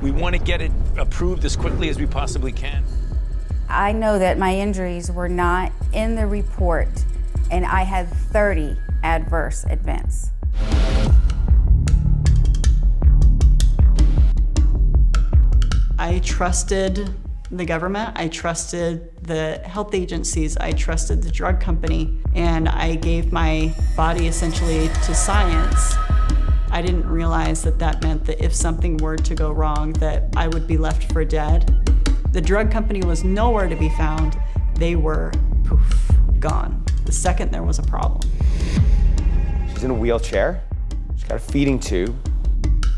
We want to get it approved as quickly as we possibly can. I know that my injuries were not in the report, and I had 30 adverse events. I trusted the government, I trusted the health agencies, I trusted the drug company, and I gave my body essentially to science. I didn't realize that that meant that if something were to go wrong, that I would be left for dead. The drug company was nowhere to be found. They were, poof, gone the second there was a problem. She's in a wheelchair. She's got a feeding tube.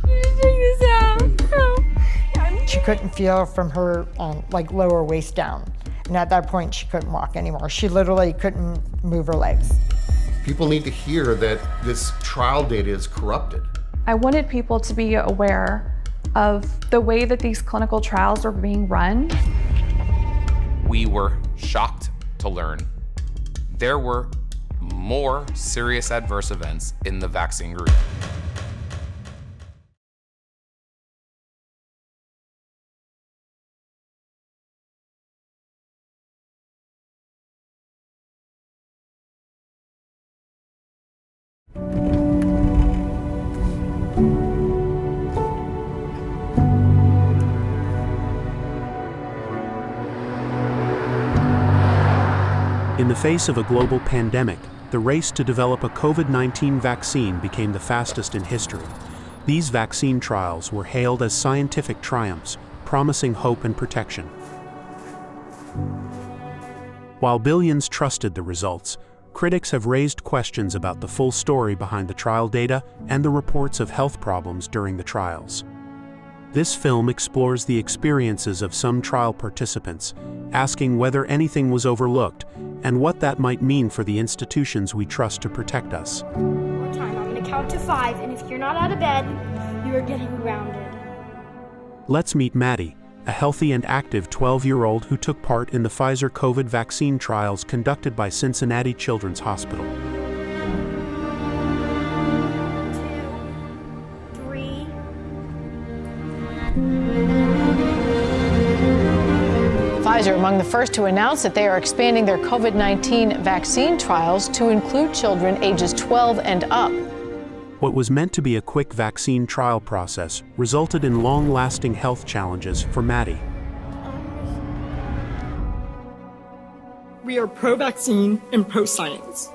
Take this out. No. She couldn't feel from her like lower waist down. And at that point, she couldn't walk anymore. She literally couldn't move her legs. People need to hear that this trial data is corrupted. I wanted people to be aware of the way that these clinical trials are being run. We were shocked to learn there were more serious adverse events in the vaccine group. In the face of a global pandemic, the race to develop a COVID-19 vaccine became the fastest in history. These vaccine trials were hailed as scientific triumphs, promising hope and protection. While billions trusted the results, critics have raised questions about the full story behind the trial data and the reports of health problems during the trials. This film explores the experiences of some trial participants, asking whether anything was overlooked and what that might mean for the institutions we trust to protect us. One more time, I'm going to count to 5, and if you're not out of bed, you are getting grounded. Let's meet Maddie, a healthy and active 12-year-old who took part in the Pfizer COVID vaccine trials conducted by Cincinnati Children's Hospital. 2, 3. Pfizer among the first to announce that they are expanding their COVID-19 vaccine trials to include children ages 12 and up. What was meant to be a quick vaccine trial process resulted in long-lasting health challenges for Maddie. We are pro-vaccine and pro-science,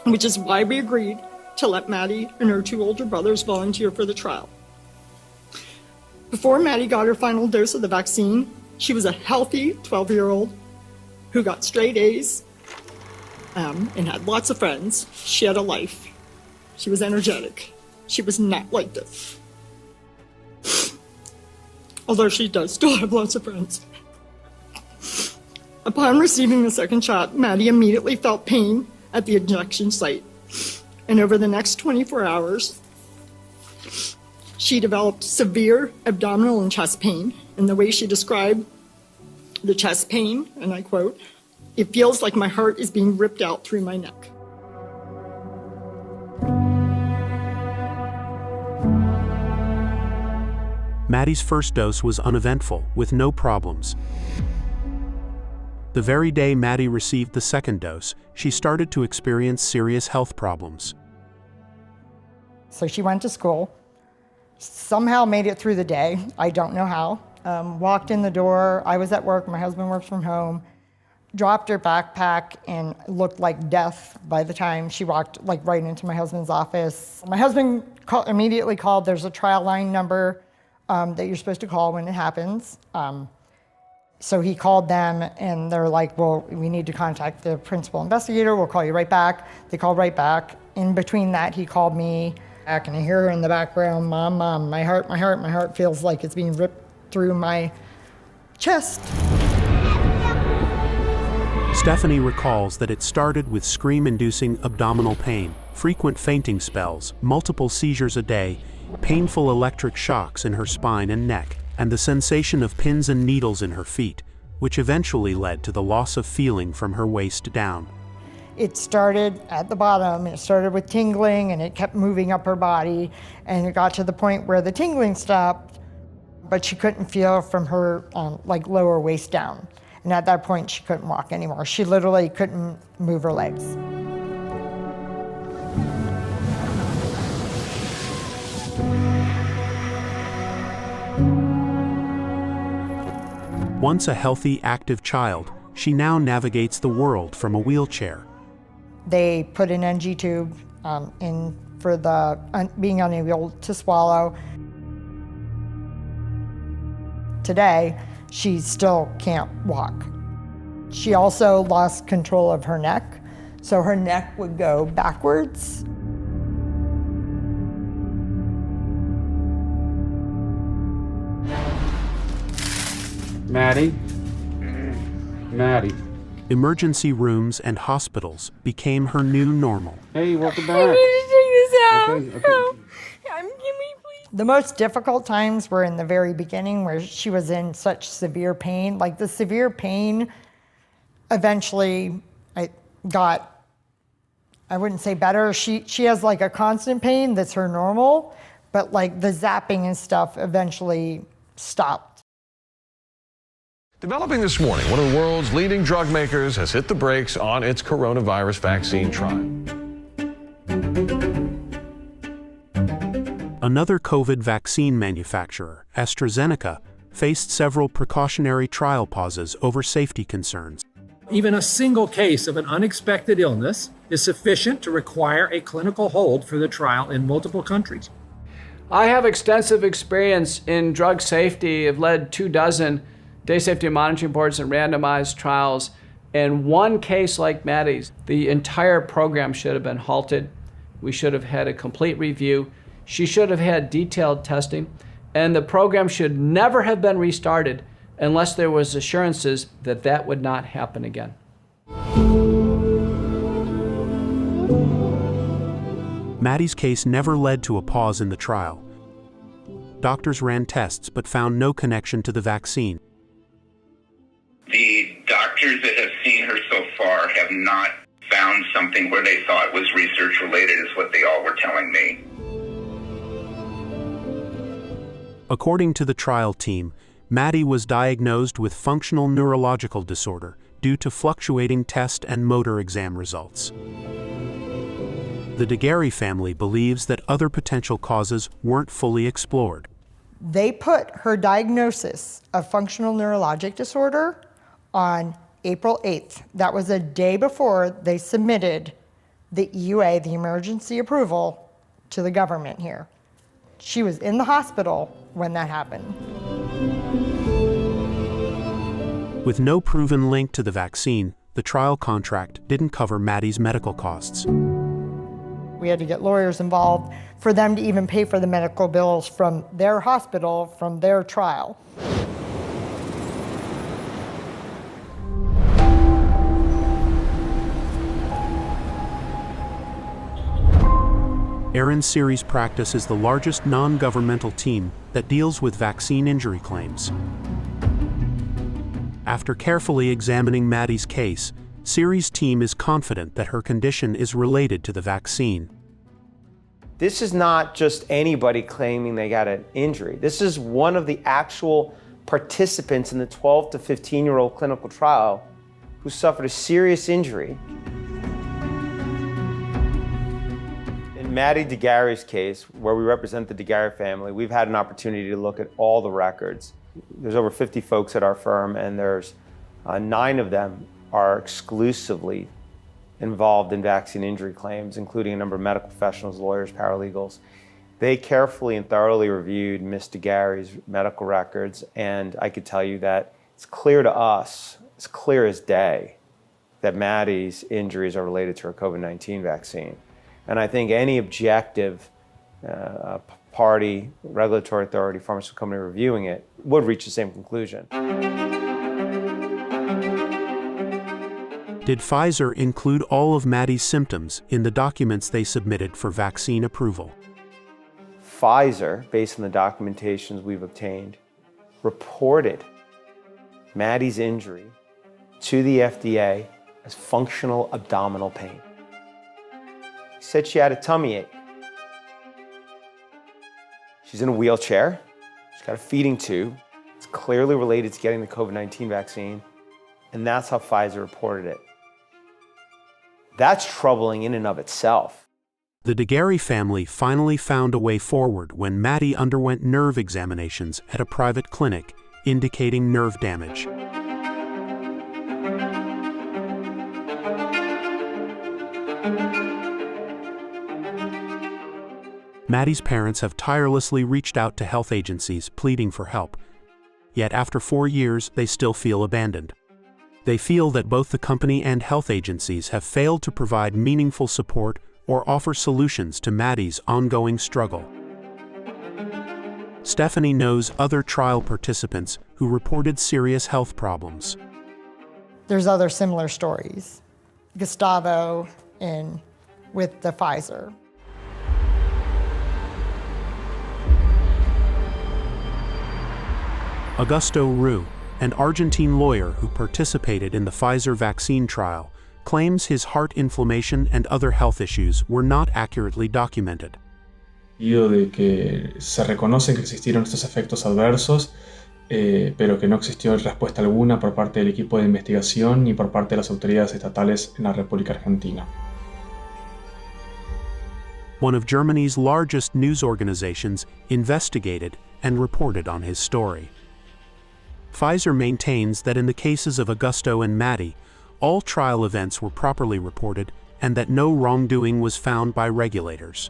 which is why we agreed to let Maddie and her 2 older brothers volunteer for the trial. Before Maddie got her final dose of the vaccine, she was a healthy 12-year-old who got straight A's and had lots of friends. She had a life. She was energetic. She was not like this. Although she does still have lots of friends. Upon receiving the second shot, Maddie immediately felt pain at the injection site. And over the next 24 hours, she developed severe abdominal and chest pain. And the way she described the chest pain, and I quote, "It feels like my heart is being ripped out through my neck." Maddie's first dose was uneventful, with no problems. The very day Maddie received the second dose, she started to experience serious health problems. So she went to school, somehow made it through the day. I don't know how. Walked in the door, I was at work, my husband works from home, dropped her backpack and looked like death by the time she walked like right into my husband's office. My husband immediately called, there's a trial line number that you're supposed to call when it happens. So he called them and they're like, well, we need to contact the principal investigator, we'll call you right back. They called right back. In between that, he called me back and I hear her in the background, Mom, Mom, my heart feels like it's being ripped through my chest. Stephanie recalls that it started with scream-inducing abdominal pain, frequent fainting spells, multiple seizures a day, painful electric shocks in her spine and neck, and the sensation of pins and needles in her feet, which eventually led to the loss of feeling from her waist down. It started at the bottom, it started with tingling and it kept moving up her body and it got to the point where the tingling stopped, but she couldn't feel from her like lower waist down. And at that point, she couldn't walk anymore. She literally couldn't move her legs. Once a healthy, active child, she now navigates the world from a wheelchair. They put an NG tube in for the being unable to swallow. Today, she still can't walk. She also lost control of her neck, so her neck would go backwards. Maddie? Maddie. Emergency rooms and hospitals became her new normal. Hey, welcome back. I need to take this out. Okay. No. Give me, please. The most difficult times were in the very beginning where she was in such severe pain. Like the severe pain eventually I wouldn't say better. She has like a constant pain that's her normal, but like the zapping and stuff eventually stopped. Developing this morning, one of the world's leading drug makers has hit the brakes on its coronavirus vaccine trial. Another COVID vaccine manufacturer, AstraZeneca, faced several precautionary trial pauses over safety concerns. Even a single case of an unexpected illness is sufficient to require a clinical hold for the trial in multiple countries. I have extensive experience in drug safety. I've led 24 day safety monitoring boards and randomized trials. In one case like Maddie's, the entire program should have been halted. We should have had a complete review. She should have had detailed testing, and the program should never have been restarted unless there was assurances that that would not happen again. Maddie's case never led to a pause in the trial. Doctors ran tests but found no connection to the vaccine. The doctors that have seen her so far have not found something where they thought was research related, is what they all were telling me. According to the trial team, Maddie was diagnosed with functional neurological disorder due to fluctuating test and motor exam results. The Daguerre family believes that other potential causes weren't fully explored. They put her diagnosis of functional neurologic disorder on April 8th. That was a day before they submitted the EUA, the emergency approval, to the government here. She was in the hospital when that happened. With no proven link to the vaccine, the trial contract didn't cover Maddie's medical costs. We had to get lawyers involved for them to even pay for the medical bills from their hospital, from their trial. Erin Series Practice is the largest non-governmental team that deals with vaccine injury claims. After carefully examining Maddie's case, Series' team is confident that her condition is related to the vaccine. This is not just anybody claiming they got an injury. This is one of the actual participants in the 12 to 15-year-old clinical trial who suffered a serious injury. In Maddie Daguerre's case, where we represent the Daguerre family, we've had an opportunity to look at all the records. There's over 50 folks at our firm, and there's 9 of them are exclusively involved in vaccine injury claims, including a number of medical professionals, lawyers, paralegals. They carefully and thoroughly reviewed Ms. Daguerre's medical records, and I could tell you that it's clear to us, it's clear as day, that Maddie's injuries are related to her COVID-19 vaccine. And I think any objective party, regulatory authority, pharmaceutical company reviewing it would reach the same conclusion. Did Pfizer include all of Maddie's symptoms in the documents they submitted for vaccine approval? Pfizer, based on the documentations we've obtained, reported Maddie's injury to the FDA as functional abdominal pain. Said she had a tummy ache. She's in a wheelchair. She's She's got a feeding tube. It's clearly related to getting the COVID-19 vaccine, and that's how Pfizer reported it. That's troubling in and of itself. The DeGarry family finally found a way forward when Maddie underwent nerve examinations at a private clinic, indicating nerve damage. Maddie's parents have tirelessly reached out to health agencies pleading for help. Yet after 4 years, they still feel abandoned. They feel that both the company and health agencies have failed to provide meaningful support or offer solutions to Maddie's ongoing struggle. Stephanie knows other trial participants who reported serious health problems. There's other similar stories. Gustavo with the Pfizer. Augusto Rue, an Argentine lawyer who participated in the Pfizer vaccine trial, claims his heart inflammation and other health issues were not accurately documented. De que se reconocen que existieron estos efectos adversos, pero que no existió respuesta alguna por parte del equipo de investigación ni por parte de las autoridades estatales en la República Argentina. One of Germany's largest news organizations investigated and reported on his story. Pfizer maintains that in the cases of Augusto and Maddie, all trial events were properly reported and that no wrongdoing was found by regulators.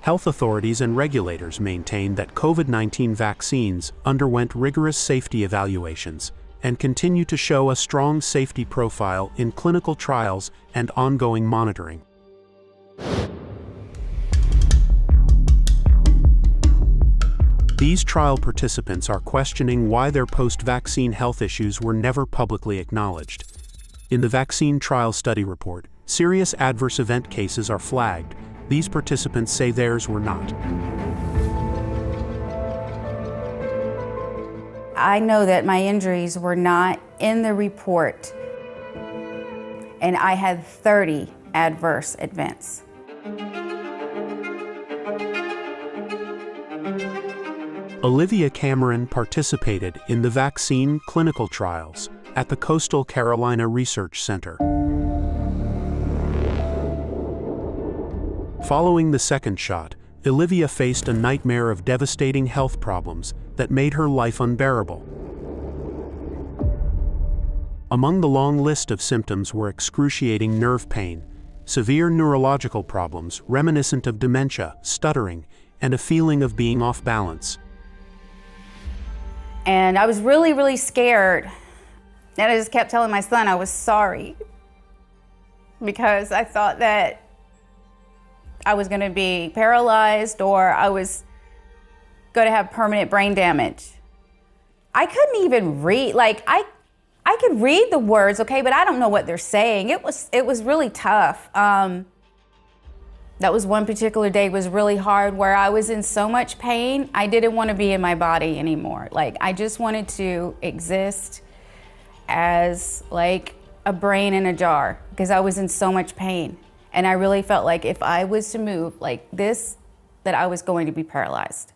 Health authorities and regulators maintain that COVID-19 vaccines underwent rigorous safety evaluations and continue to show a strong safety profile in clinical trials and ongoing monitoring. These trial participants are questioning why their post-vaccine health issues were never publicly acknowledged. In the vaccine trial study report, serious adverse event cases are flagged. These participants say theirs were not. I know that my injuries were not in the report, and I had 30 adverse events. Olivia Cameron participated in the vaccine clinical trials at the Coastal Carolina Research Center. Following the second shot, Olivia faced a nightmare of devastating health problems that made her life unbearable. Among the long list of symptoms were excruciating nerve pain, severe neurological problems reminiscent of dementia, stuttering, and a feeling of being off balance. And I was really, really scared. And I just kept telling my son I was sorry, because I thought that I was going to be paralyzed or I was going to have permanent brain damage. I couldn't even read. Like, I could read the words, okay, but I don't know what they're saying. It was really tough. That was one particular day was really hard, where I was in so much pain, I didn't want to be in my body anymore. Like, I just wanted to exist as like a brain in a jar, because I was in so much pain. And I really felt like if I was to move like this, that I was going to be paralyzed.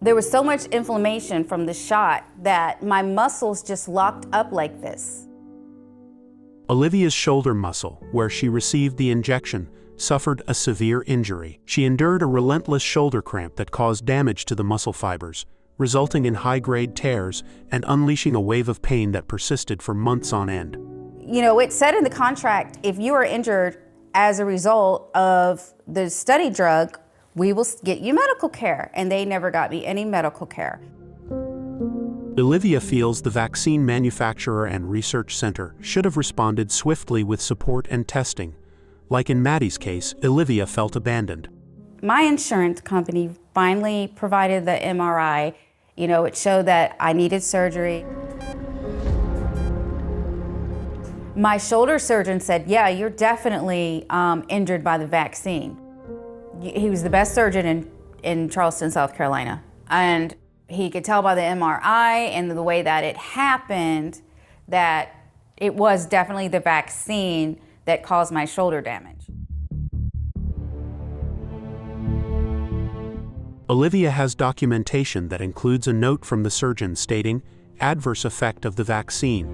There was so much inflammation from the shot that my muscles just locked up like this. Olivia's shoulder muscle, where she received the injection, suffered a severe injury. She endured a relentless shoulder cramp that caused damage to the muscle fibers, resulting in high-grade tears and unleashing a wave of pain that persisted for months on end. You know, it said in the contract, if you are injured as a result of the study drug, we will get you medical care, and they never got me any medical care. Olivia feels the vaccine manufacturer and research center should have responded swiftly with support and testing. Like in Maddie's case, Olivia felt abandoned. My insurance company finally provided the MRI. You know, it showed that I needed surgery. My shoulder surgeon said, yeah, you're definitely injured by the vaccine. He was the best surgeon in Charleston, South Carolina. And he could tell by the MRI and the way that it happened that it was definitely the vaccine that caused my shoulder damage. Olivia has documentation that includes a note from the surgeon stating adverse effect of the vaccine.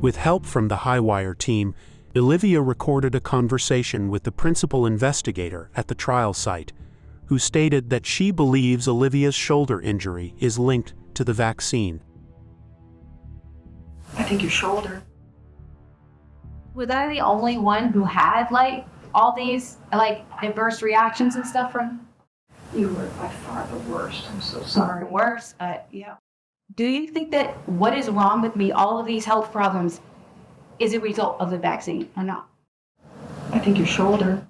With help from the Highwire team, Olivia recorded a conversation with the principal investigator at the trial site, who stated that she believes Olivia's shoulder injury is linked to the vaccine. I think your shoulder. Was I the only one who had like all these like adverse reactions and stuff from? You were by far the worst. I'm so sorry. The worst? Yeah. Do you think that what is wrong with me, all of these health problems, is a result of the vaccine or not? I think your shoulder.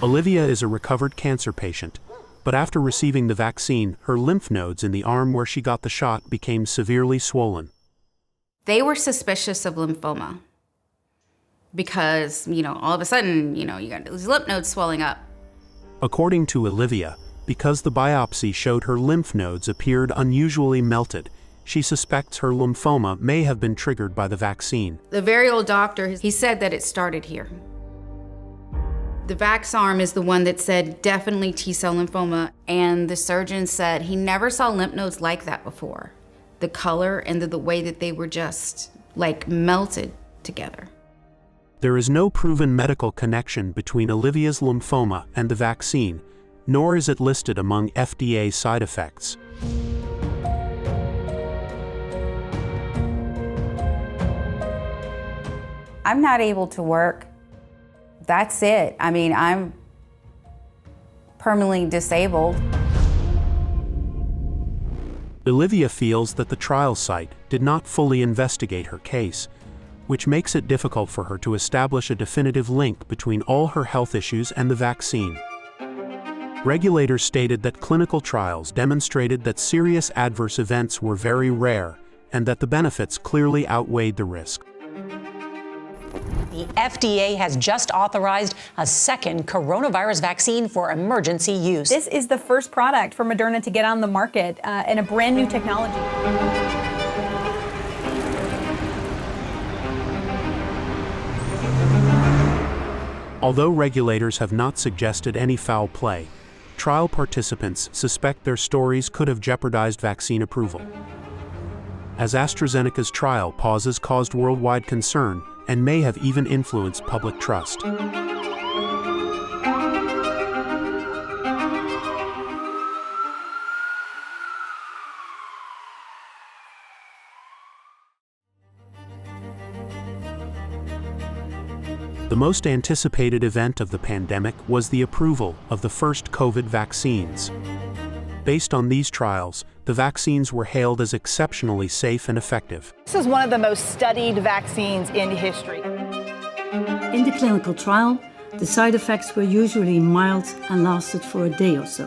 Olivia is a recovered cancer patient, but after receiving the vaccine, her lymph nodes in the arm where she got the shot became severely swollen. They were suspicious of lymphoma because, all of a sudden, you got these lymph nodes swelling up. According to Olivia, because the biopsy showed her lymph nodes appeared unusually melted, she suspects her lymphoma may have been triggered by the vaccine. The very old doctor, he said that it started here. The Vaxarm is the one that said definitely T-cell lymphoma, and the surgeon said he never saw lymph nodes like that before. The color and the way that they were just like melted together. There is no proven medical connection between Olivia's lymphoma and the vaccine, nor is it listed among FDA side effects. I'm not able to work. That's it. I mean, I'm permanently disabled. Olivia feels that the trial site did not fully investigate her case, which makes it difficult for her to establish a definitive link between all her health issues and the vaccine. Regulators stated that clinical trials demonstrated that serious adverse events were very rare and that the benefits clearly outweighed the risk. The FDA has just authorized a second coronavirus vaccine for emergency use. This is the first product for Moderna to get on the market and a brand new technology. Although regulators have not suggested any foul play, trial participants suspect their stories could have jeopardized vaccine approval. As AstraZeneca's trial pauses caused worldwide concern and may have even influenced public trust. The most anticipated event of the pandemic was the approval of the first COVID vaccines. Based on these trials, the vaccines were hailed as exceptionally safe and effective. This is one of the most studied vaccines in history. In the clinical trial, the side effects were usually mild and lasted for a day or so.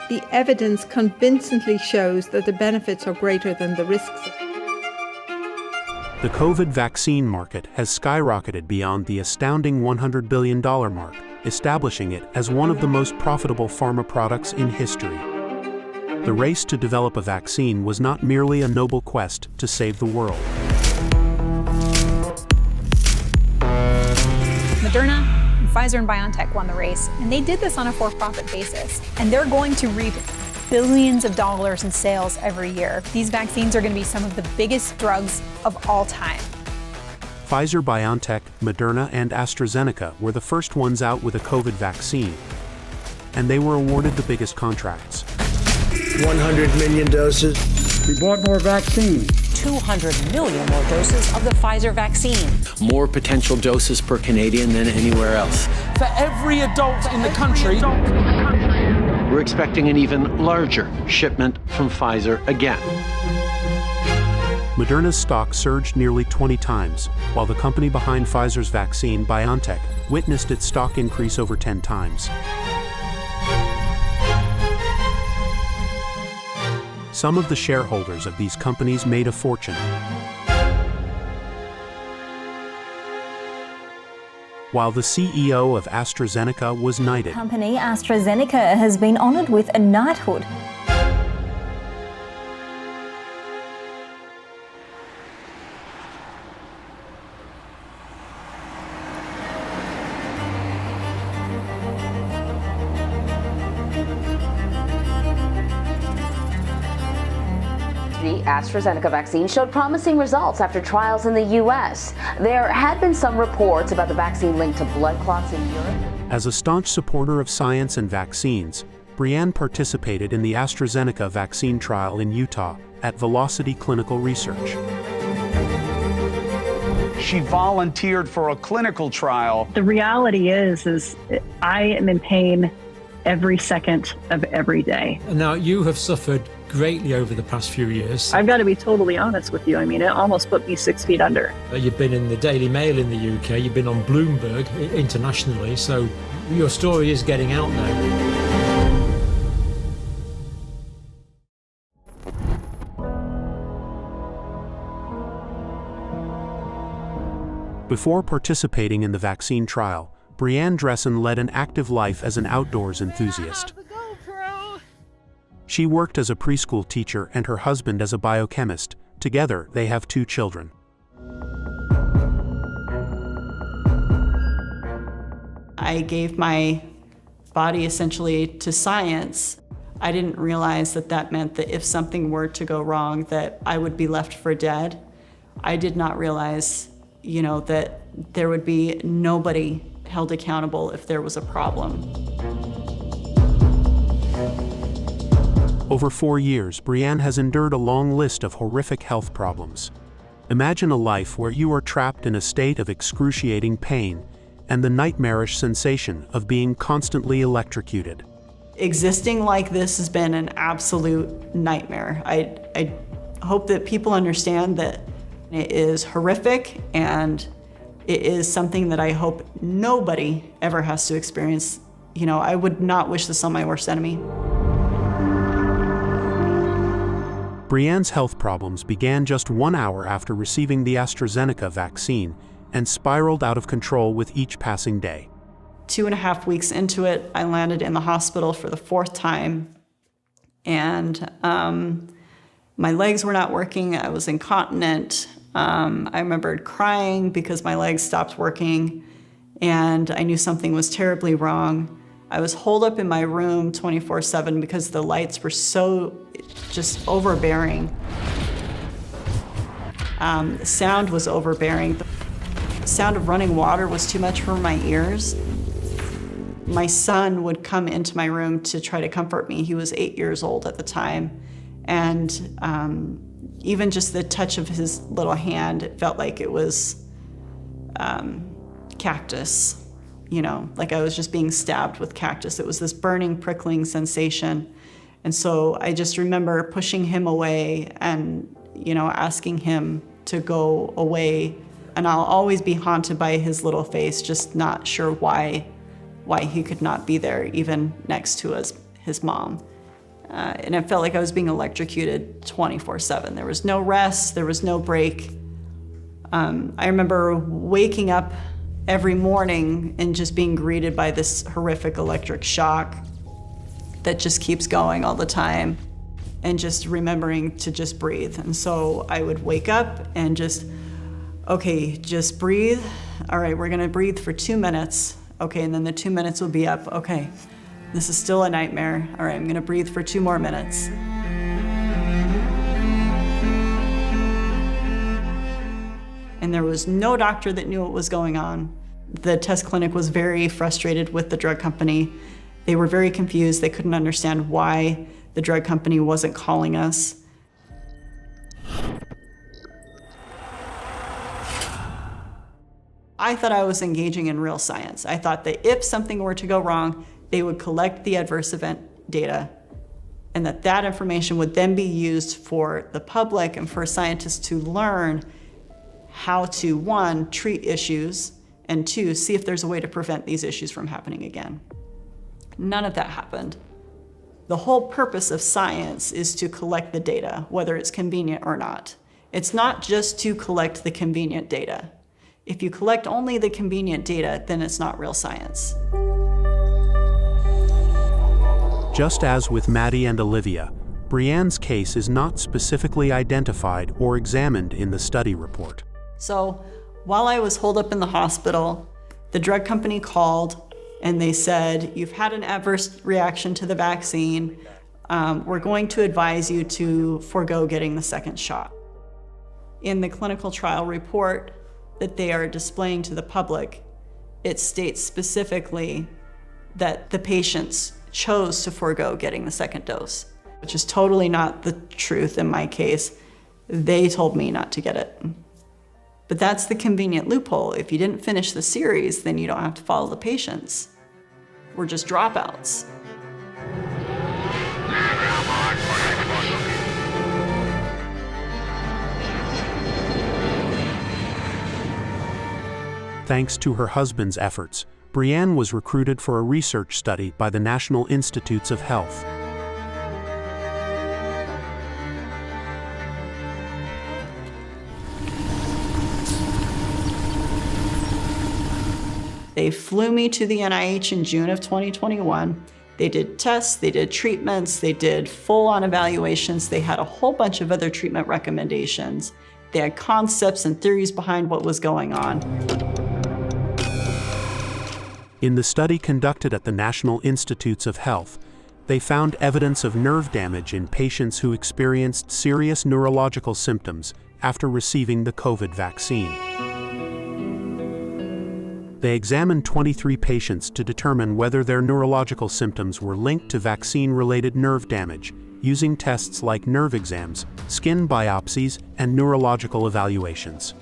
The evidence convincingly shows that the benefits are greater than the risks. The COVID vaccine market has skyrocketed beyond the astounding $100 billion mark, establishing it as one of the most profitable pharma products in history. The race to develop a vaccine was not merely a noble quest to save the world. Moderna, Pfizer, and BioNTech won the race, and they did this on a for-profit basis. And they're going to reap billions of dollars in sales every year. These vaccines are going to be some of the biggest drugs of all time. Pfizer, BioNTech, Moderna, and AstraZeneca were the first ones out with a COVID vaccine, and they were awarded the biggest contracts. 100 million doses. We bought more vaccine. 200 million more doses of the Pfizer vaccine. More potential doses per Canadian than anywhere else. For every adult in the country. We're expecting an even larger shipment from Pfizer again. Moderna's stock surged nearly 20 times, while the company behind Pfizer's vaccine, BioNTech, witnessed its stock increase over 10 times. Some of the shareholders of these companies made a fortune. while the CEO of AstraZeneca was knighted. Company AstraZeneca has been honored with a knighthood. The AstraZeneca vaccine showed promising results after trials in the U.S. There had been some reports about the vaccine linked to blood clots in Europe. As a staunch supporter of science and vaccines, Brianne participated in the AstraZeneca vaccine trial in Utah at Velocity Clinical Research. She volunteered for a clinical trial. The reality is I am in pain every second of every day. Now, you have suffered greatly over the past few years. I've got to be totally honest with you. I mean, it almost put me 6 feet under. You've been in the Daily Mail in the UK, you've been on Bloomberg internationally, so your story is getting out now. Before participating in the vaccine trial, Brianne Dressen led an active life as an outdoors enthusiast. She worked as a preschool teacher and her husband as a biochemist. Together, they have 2 children. I gave my body essentially to science. I didn't realize that that meant that if something were to go wrong, that I would be left for dead. I did not realize, that there would be nobody held accountable if there was a problem. Over 4 years, Brianne has endured a long list of horrific health problems. Imagine a life where you are trapped in a state of excruciating pain and the nightmarish sensation of being constantly electrocuted. Existing like this has been an absolute nightmare. I hope that people understand that it is horrific, and it is something that I hope nobody ever has to experience. I would not wish this on my worst enemy. Brianne's health problems began just 1 hour after receiving the AstraZeneca vaccine and spiraled out of control with each passing day. 2.5 weeks into it, I landed in the hospital for the 4th time, and my legs were not working. I was incontinent. I remembered crying because my legs stopped working, and I knew something was terribly wrong. I was holed up in my room 24/7 because the lights were so just overbearing. The sound was overbearing. The sound of running water was too much for my ears. My son would come into my room to try to comfort me. He was 8 years old at the time, and even just the touch of his little hand, it felt like it was cactus, like I was just being stabbed with cactus. It was this burning, prickling sensation. And so I just remember pushing him away and, asking him to go away. And I'll always be haunted by his little face, just not sure why he could not be there, even next to his mom. And it felt like I was being electrocuted 24/7. There was no rest, there was no break. I remember waking up every morning and just being greeted by this horrific electric shock that just keeps going all the time, and just remembering to just breathe. And so I would wake up and just breathe. All right, we're gonna breathe for 2 minutes. Okay, and then the 2 minutes will be up. Okay, this is still a nightmare. All right, I'm gonna breathe for 2 more minutes. And there was no doctor that knew what was going on. The test clinic was very frustrated with the drug company. They were very confused. They couldn't understand why the drug company wasn't calling us. I thought I was engaging in real science. I thought that if something were to go wrong, they would collect the adverse event data, and that information would then be used for the public and for scientists to learn how to, 1, treat issues, and 2, see if there's a way to prevent these issues from happening again. None of that happened. The whole purpose of science is to collect the data, whether it's convenient or not. It's not just to collect the convenient data. If you collect only the convenient data, then it's not real science. Just as with Maddie and Olivia, Brianne's case is not specifically identified or examined in the study report. So while I was holed up in the hospital, the drug company called and they said, you've had an adverse reaction to the vaccine. We're going to advise you to forego getting the second shot. In the clinical trial report that they are displaying to the public, it states specifically that the patients chose to forego getting the second dose, which is totally not the truth in my case. They told me not to get it. But that's the convenient loophole. If you didn't finish the series, then you don't have to follow the patients. We're just dropouts. Thanks to her husband's efforts, Brianne was recruited for a research study by the National Institutes of Health. They flew me to the NIH in June of 2021. They did tests, they did treatments, they did full-on evaluations. They had a whole bunch of other treatment recommendations. They had concepts and theories behind what was going on. In the study conducted at the National Institutes of Health, they found evidence of nerve damage in patients who experienced serious neurological symptoms after receiving the COVID vaccine. They examined 23 patients to determine whether their neurological symptoms were linked to vaccine-related nerve damage, using tests like nerve exams, skin biopsies, and neurological evaluations.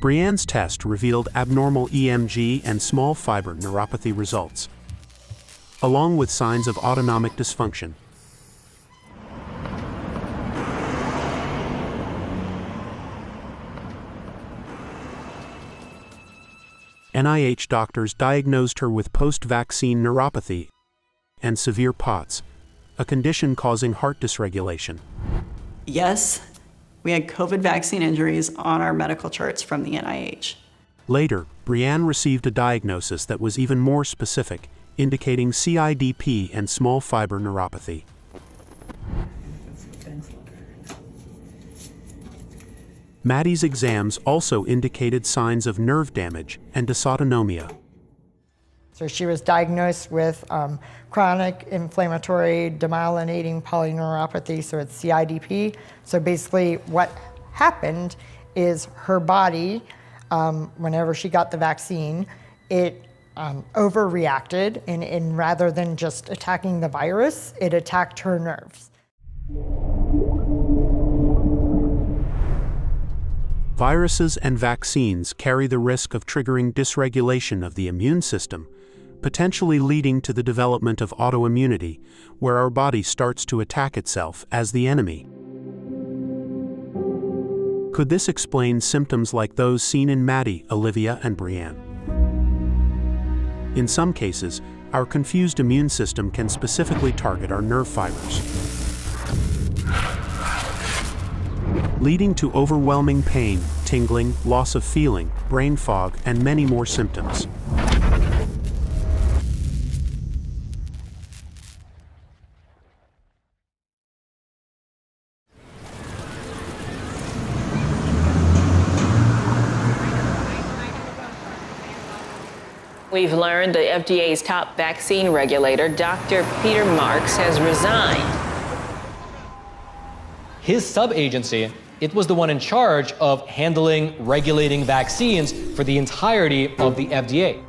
Brianne's test revealed abnormal EMG and small fiber neuropathy results, along with signs of autonomic dysfunction. NIH doctors diagnosed her with post-vaccine neuropathy and severe POTS, a condition causing heart dysregulation. Yes, we had COVID vaccine injuries on our medical charts from the NIH. Later, Brianne received a diagnosis that was even more specific, indicating CIDP and small fiber neuropathy. Maddie's exams also indicated signs of nerve damage and dysautonomia. So she was diagnosed with chronic inflammatory demyelinating polyneuropathy, so it's CIDP. So basically what happened is her body, whenever she got the vaccine, it overreacted, and rather than just attacking the virus, it attacked her nerves. Viruses and vaccines carry the risk of triggering dysregulation of the immune system, potentially leading to the development of autoimmunity, where our body starts to attack itself as the enemy. Could this explain symptoms like those seen in Maddie, Olivia, and Brianne? In some cases, our confused immune system can specifically target our nerve fibers, leading to overwhelming pain, tingling, loss of feeling, brain fog, and many more symptoms. We've learned the FDA's top vaccine regulator, Dr. Peter Marks, has resigned. His sub-agency, it was the one in charge of handling, regulating vaccines for the entirety of the FDA.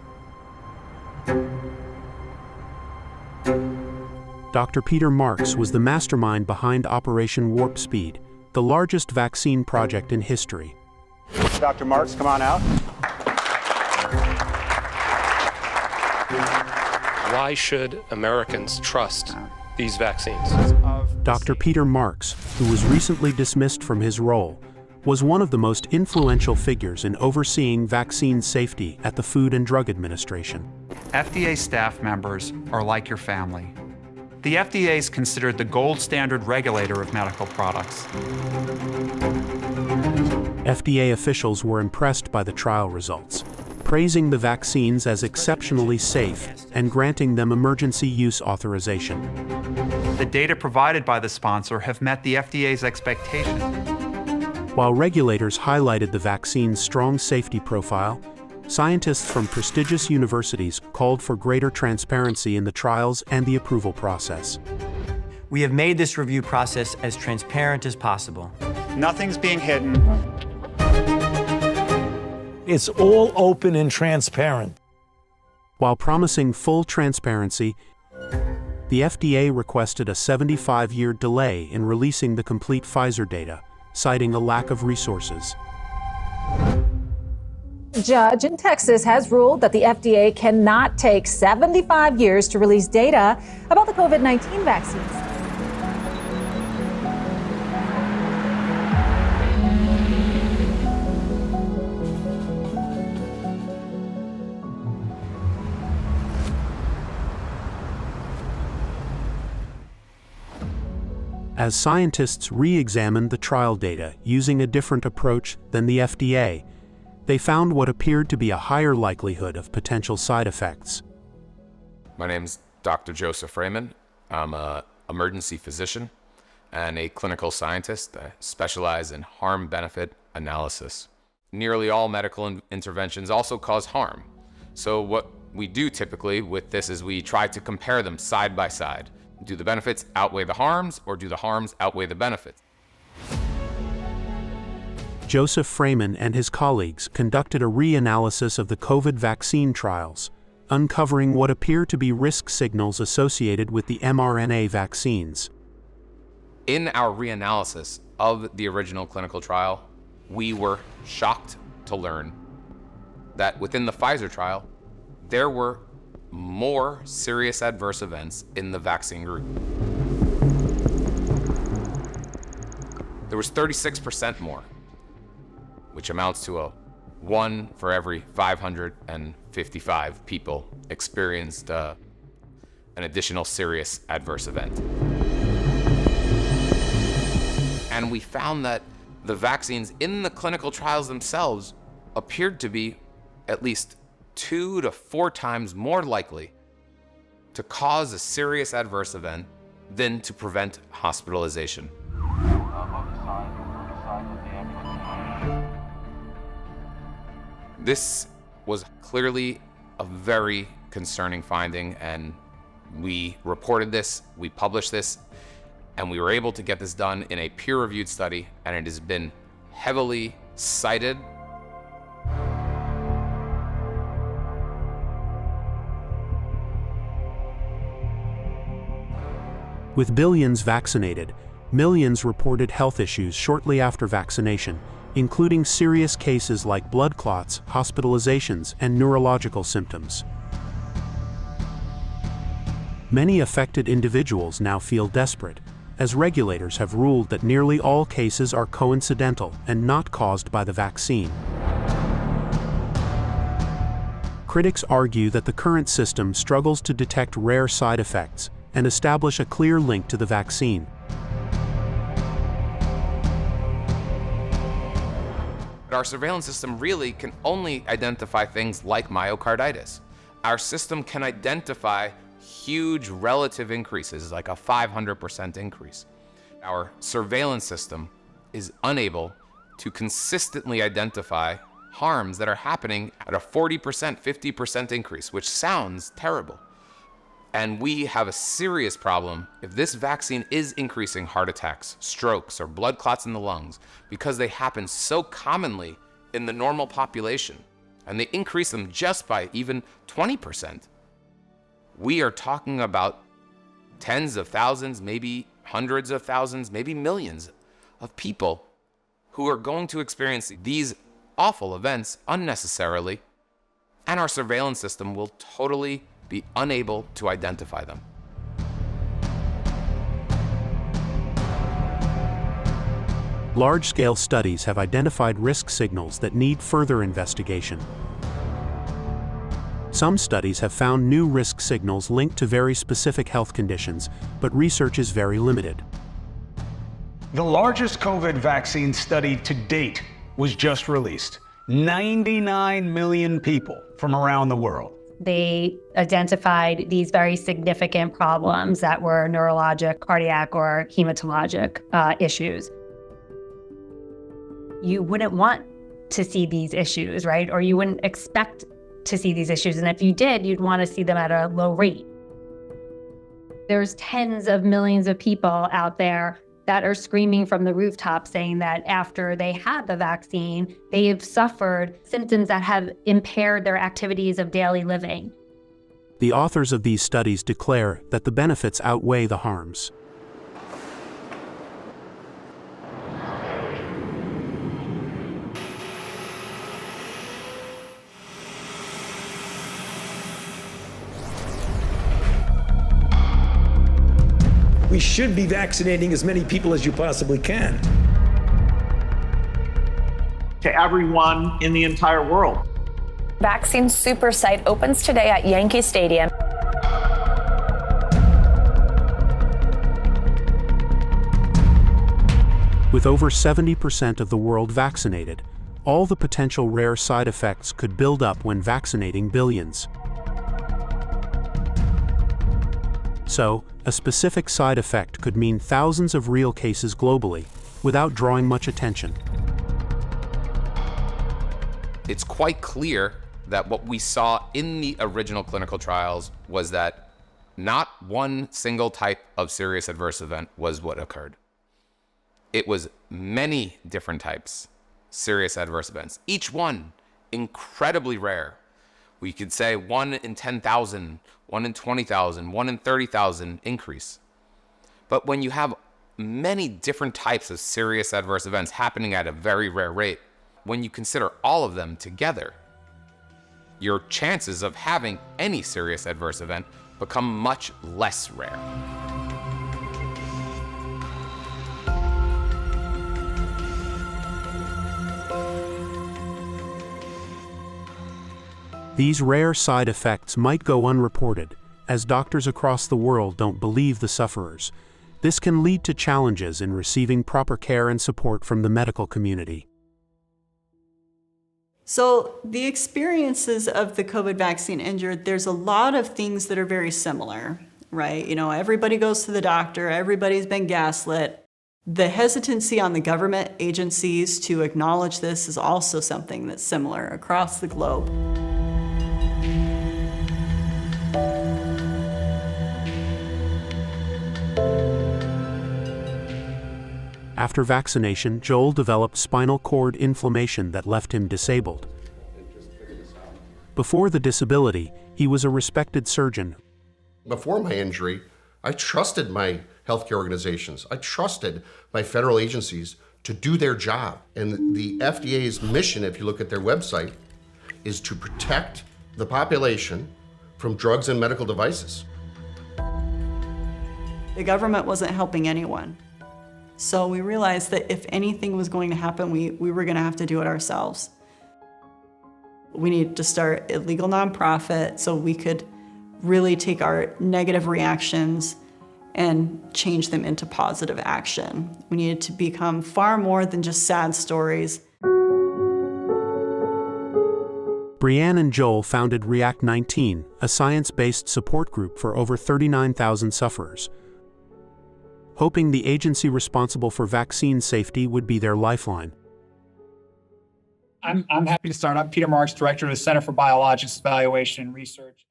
Dr. Peter Marks was the mastermind behind Operation Warp Speed, the largest vaccine project in history. Dr. Marks, come on out. Why should Americans trust these vaccines? Dr. Peter Marks, who was recently dismissed from his role, was one of the most influential figures in overseeing vaccine safety at the Food and Drug Administration. FDA staff members are like your family. The FDA is considered the gold standard regulator of medical products. FDA officials were impressed by the trial results, praising the vaccines as exceptionally safe and granting them emergency use authorization. The data provided by the sponsor have met the FDA's expectations. While regulators highlighted the vaccine's strong safety profile, scientists from prestigious universities called for greater transparency in the trials and the approval process. We have made this review process as transparent as possible. Nothing's being hidden. It's all open and transparent. While promising full transparency, the FDA requested a 75-year delay in releasing the complete Pfizer data, citing a lack of resources. A judge in Texas has ruled that the FDA cannot take 75 years to release data about the COVID-19 vaccines. As scientists re-examined the trial data using a different approach than the FDA, they found what appeared to be a higher likelihood of potential side effects. My name's Dr. Joseph Fraiman. I'm an emergency physician and a clinical scientist. I specialize in harm-benefit analysis. Nearly all medical interventions also cause harm. So what we do typically with this is we try to compare them side by side. Do the benefits outweigh the harms, or do the harms outweigh the benefits? Joseph Fraiman and his colleagues conducted a reanalysis of the COVID vaccine trials, uncovering what appear to be risk signals associated with the mRNA vaccines. In our reanalysis of the original clinical trial, we were shocked to learn that within the Pfizer trial, there were more serious adverse events in the vaccine group. There was 36% more, which amounts to 1 for every 555 people experienced an additional serious adverse event. And we found that the vaccines in the clinical trials themselves appeared to be at least 2 to 4 times more likely to cause a serious adverse event than to prevent hospitalization. This was clearly a very concerning finding, and we reported this, we published this, and we were able to get this done in a peer-reviewed study, and it has been heavily cited. With billions vaccinated, millions reported health issues shortly after vaccination, including serious cases like blood clots, hospitalizations, and neurological symptoms. Many affected individuals now feel desperate, as regulators have ruled that nearly all cases are coincidental and not caused by the vaccine. Critics argue that the current system struggles to detect rare side effects and establish a clear link to the vaccine. Our surveillance system really can only identify things like myocarditis. Our system can identify huge relative increases, like a 500% increase. Our surveillance system is unable to consistently identify harms that are happening at a 40%, 50% increase, which sounds terrible. And we have a serious problem if this vaccine is increasing heart attacks, strokes, or blood clots in the lungs, because they happen so commonly in the normal population, and they increase them just by even 20%. We are talking about tens of thousands, maybe hundreds of thousands, maybe millions of people who are going to experience these awful events unnecessarily, and our surveillance system will totally be unable to identify them. Large-scale studies have identified risk signals that need further investigation. Some studies have found new risk signals linked to very specific health conditions, but research is very limited. The largest COVID vaccine study to date was just released. 99 million people from around the world. They identified these very significant problems that were neurologic, cardiac, or hematologic issues. You wouldn't want to see these issues, right? Or you wouldn't expect to see these issues. And if you did, you'd want to see them at a low rate. There's tens of millions of people out there that are screaming from the rooftop saying that after they had the vaccine, they have suffered symptoms that have impaired their activities of daily living. The authors of these studies declare that the benefits outweigh the harms. We should be vaccinating as many people as you possibly can. To everyone in the entire world. Vaccine Super Site opens today at Yankee Stadium. With over 70% of the world vaccinated, all the potential rare side effects could build up when vaccinating billions. So, a specific side effect could mean thousands of real cases globally, without drawing much attention. It's quite clear that what we saw in the original clinical trials was that not one single type of serious adverse event was what occurred. It was many different types, serious adverse events, each one incredibly rare. We could say 1 in 10,000, 1 in 20,000, 1 in 30,000 increase. But when you have many different types of serious adverse events happening at a very rare rate, when you consider all of them together, your chances of having any serious adverse event become much less rare. These rare side effects might go unreported, as doctors across the world don't believe the sufferers. This can lead to challenges in receiving proper care and support from the medical community. So the experiences of the COVID vaccine injured, there's a lot of things that are very similar, right? You know, everybody goes to the doctor, everybody's been gaslit. The hesitancy on the government agencies to acknowledge this is also something that's similar across the globe. After vaccination, Joel developed spinal cord inflammation that left him disabled. Before the disability, he was a respected surgeon. Before my injury, I trusted my healthcare organizations. I trusted my federal agencies to do their job. And the FDA's mission, if you look at their website, is to protect the population from drugs and medical devices. The government wasn't helping anyone. So we realized that if anything was going to happen, we were going to have to do it ourselves. We needed to start a legal nonprofit so we could really take our negative reactions and change them into positive action. We needed to become far more than just sad stories. Brianne and Joel founded React 19, a science-based support group for over 39,000 sufferers, hoping the agency responsible for vaccine safety would be their lifeline. I'm happy to start. I'm Peter Marks, Director of the Center for Biologics Evaluation and Research.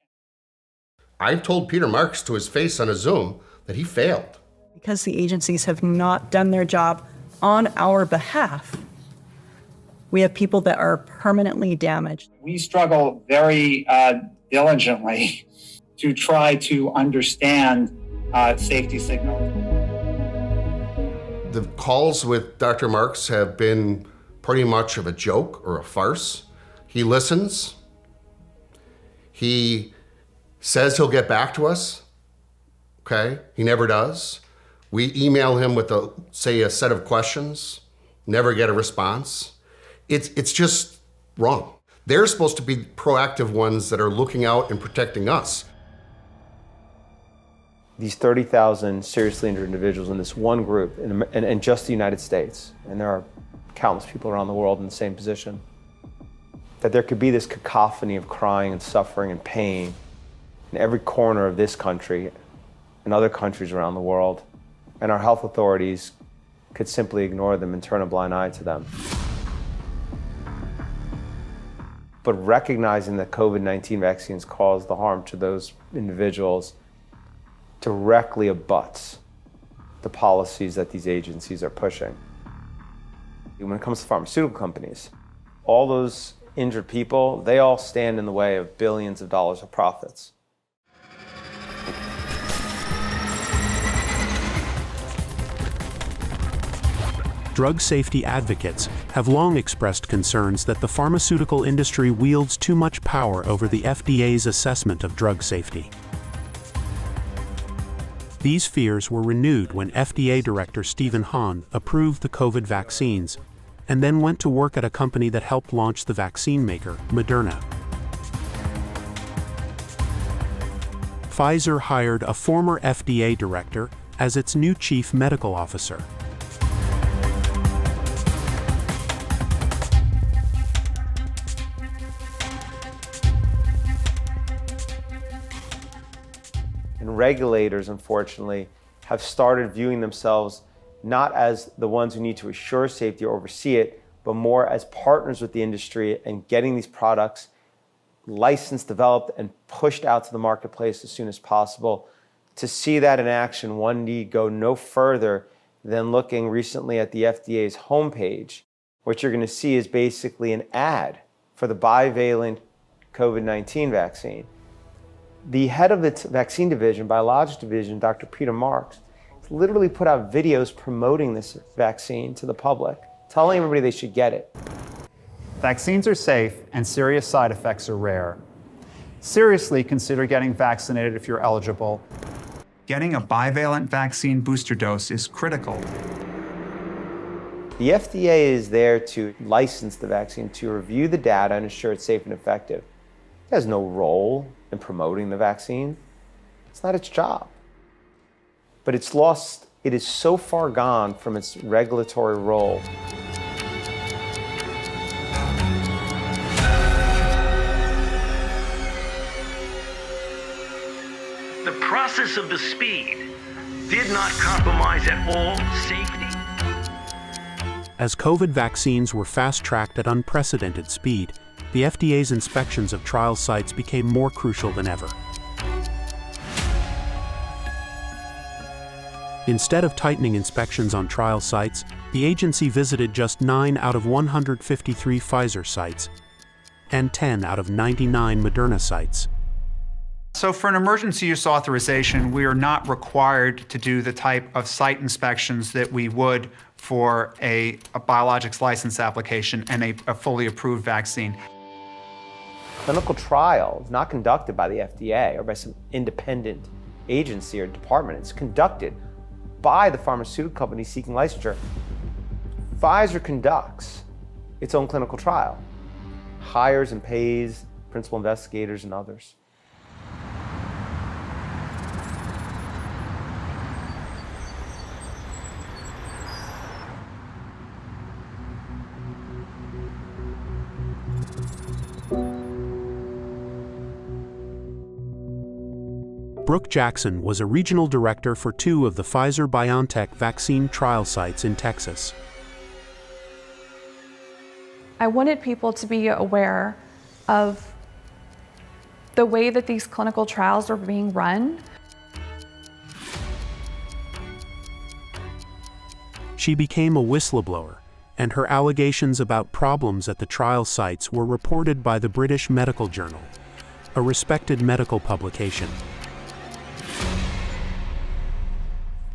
I've told Peter Marks to his face on a Zoom that he failed. Because the agencies have not done their job on our behalf, we have people that are permanently damaged. We struggle very diligently to try to understand safety signals. The calls with Dr. Marks have been pretty much of a joke or a farce. He listens. He says he'll get back to us. Okay, he never does. We email him with a set of questions, never get a response. It's just wrong. They're supposed to be proactive ones that are looking out and protecting us. These 30,000 seriously injured individuals in this one group, in just the United States, and there are countless people around the world in the same position, that there could be this cacophony of crying and suffering and pain in every corner of this country and other countries around the world, and our health authorities could simply ignore them and turn a blind eye to them. But recognizing that COVID-19 vaccines cause the harm to those individuals directly abuts the policies that these agencies are pushing. When it comes to pharmaceutical companies, all those injured people, they all stand in the way of billions of dollars of profits. Drug safety advocates have long expressed concerns that the pharmaceutical industry wields too much power over the FDA's assessment of drug safety. These fears were renewed when FDA Director Stephen Hahn approved the COVID vaccines and then went to work at a company that helped launch the vaccine maker, Moderna. Pfizer hired a former FDA director as its new chief medical officer. And regulators, unfortunately, have started viewing themselves not as the ones who need to assure safety or oversee it, but more as partners with the industry and getting these products licensed, developed, and pushed out to the marketplace as soon as possible. To see that in action, one need go no further than looking recently at the FDA's homepage. What you're going to see is basically an ad for the bivalent COVID-19 vaccine. The head of the vaccine division, biologics division, Dr. Peter Marks, literally put out videos promoting this vaccine to the public, telling everybody they should get it. Vaccines are safe and serious side effects are rare. Seriously consider getting vaccinated if you're eligible. Getting a bivalent vaccine booster dose is critical. The FDA is there to license the vaccine, to review the data and ensure it's safe and effective. It has no role in promoting the vaccine. It's not its job. But it is so far gone from its regulatory role. The process of the speed did not compromise at all safety. As COVID vaccines were fast-tracked at unprecedented speed, the FDA's inspections of trial sites became more crucial than ever. Instead of tightening inspections on trial sites, the agency visited just 9 out of 153 Pfizer sites and 10 out of 99 Moderna sites. So for an emergency use authorization, we are not required to do the type of site inspections that we would for a biologics license application and a fully approved vaccine. Clinical trial is not conducted by the FDA or by some independent agency or department. It's conducted by the pharmaceutical company seeking licensure. Pfizer conducts its own clinical trial, hires and pays principal investigators and others. Brooke Jackson was a regional director for 2 of the Pfizer-BioNTech vaccine trial sites in Texas. I wanted people to be aware of the way that these clinical trials are being run. She became a whistleblower, and her allegations about problems at the trial sites were reported by the British Medical Journal, a respected medical publication.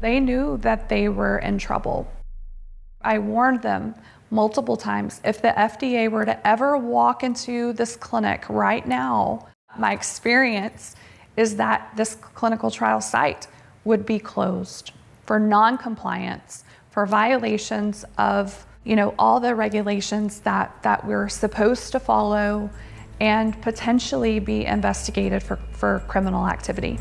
They knew that they were in trouble. I warned them multiple times, if the FDA were to ever walk into this clinic right now, my experience is that this clinical trial site would be closed for non-compliance, for violations of, all the regulations that we're supposed to follow and potentially be investigated for criminal activity.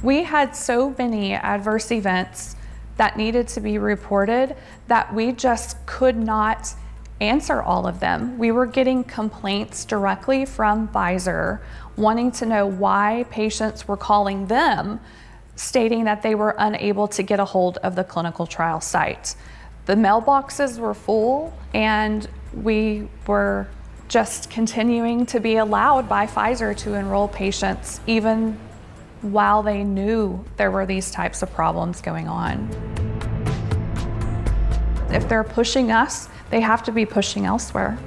We had so many adverse events that needed to be reported that we just could not answer all of them. We were getting complaints directly from Pfizer wanting to know why patients were calling them, stating that they were unable to get a hold of the clinical trial site. The mailboxes were full, and we were just continuing to be allowed by Pfizer to enroll patients even while they knew there were these types of problems going on. If they're pushing us, they have to be pushing elsewhere.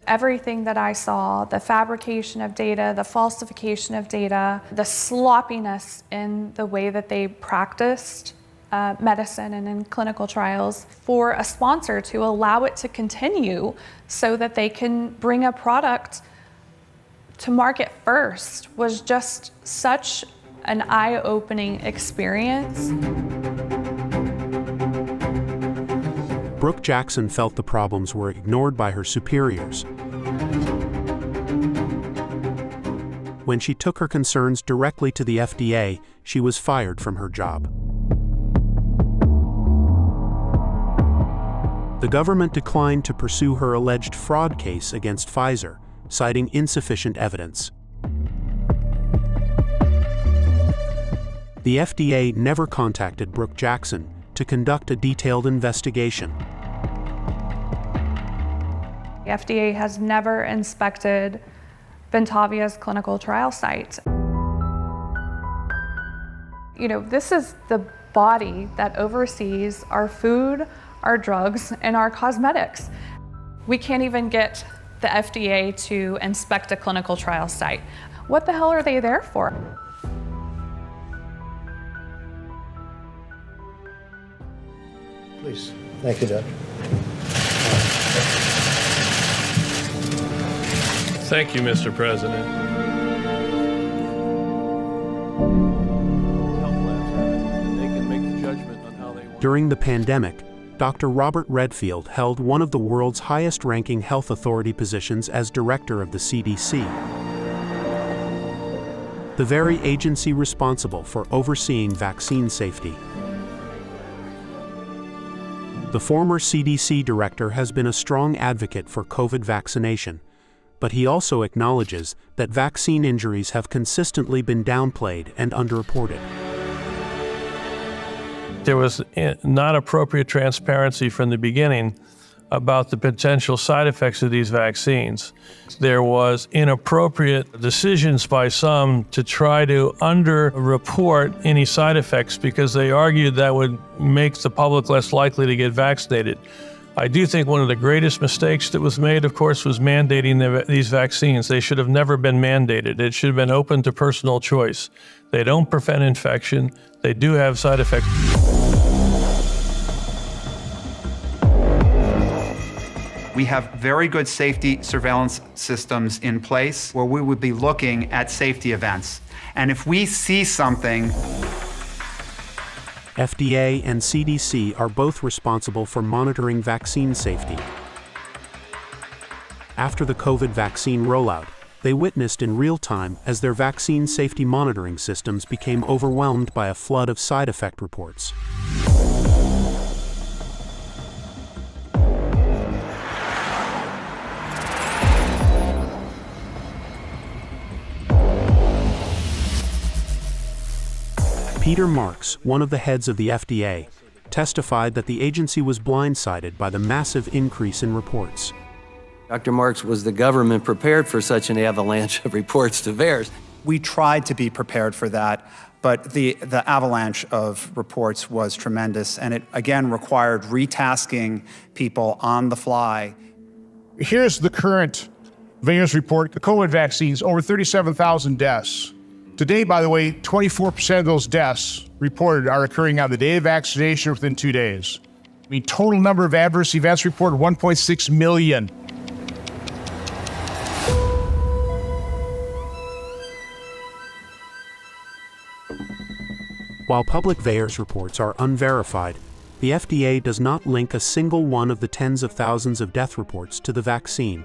Everything that I saw, the fabrication of data, the falsification of data, the sloppiness in the way that they practiced medicine and in clinical trials, for a sponsor to allow it to continue so that they can bring a product to market first was just such an eye-opening experience. Brooke Jackson felt the problems were ignored by her superiors. When she took her concerns directly to the FDA, she was fired from her job. The government declined to pursue her alleged fraud case against Pfizer, citing insufficient evidence. The FDA never contacted Brooke Jackson to conduct a detailed investigation. The FDA has never inspected Ventavia's clinical trial site. This is the body that oversees our food, our drugs, and our cosmetics. We can't even get the FDA to inspect a clinical trial site. What the hell are they there for? Please. Thank you, Doug. Thank you, Mr. President. They can make the judgment on how they want. During the pandemic, Dr. Robert Redfield held one of the world's highest-ranking health authority positions as director of the CDC, the very agency responsible for overseeing vaccine safety. The former CDC director has been a strong advocate for COVID vaccination, but he also acknowledges that vaccine injuries have consistently been downplayed and underreported. There was not appropriate transparency from the beginning about the potential side effects of these vaccines. There was inappropriate decisions by some to try to under-report any side effects because they argued that would make the public less likely to get vaccinated. I do think one of the greatest mistakes that was made, of course, was mandating these vaccines. They should have never been mandated. It should have been open to personal choice. They don't prevent infection. They do have side effects. We have very good safety surveillance systems in place where we would be looking at safety events. And if we see something, FDA and CDC are both responsible for monitoring vaccine safety. After the COVID vaccine rollout, they witnessed in real time as their vaccine safety monitoring systems became overwhelmed by a flood of side effect reports. Peter Marks, one of the heads of the FDA, testified that the agency was blindsided by the massive increase in reports. Dr. Marks, was the government prepared for such an avalanche of reports to VAERS? We tried to be prepared for that, but the avalanche of reports was tremendous, and it again required retasking people on the fly. Here's the current VAERS report, the COVID vaccines, over 37,000 deaths. Today, by the way, 24% of those deaths reported are occurring on the day of vaccination within 2 days. I mean, total number of adverse events reported 1.6 million. While public VAERS reports are unverified, the FDA does not link a single one of the tens of thousands of death reports to the vaccine.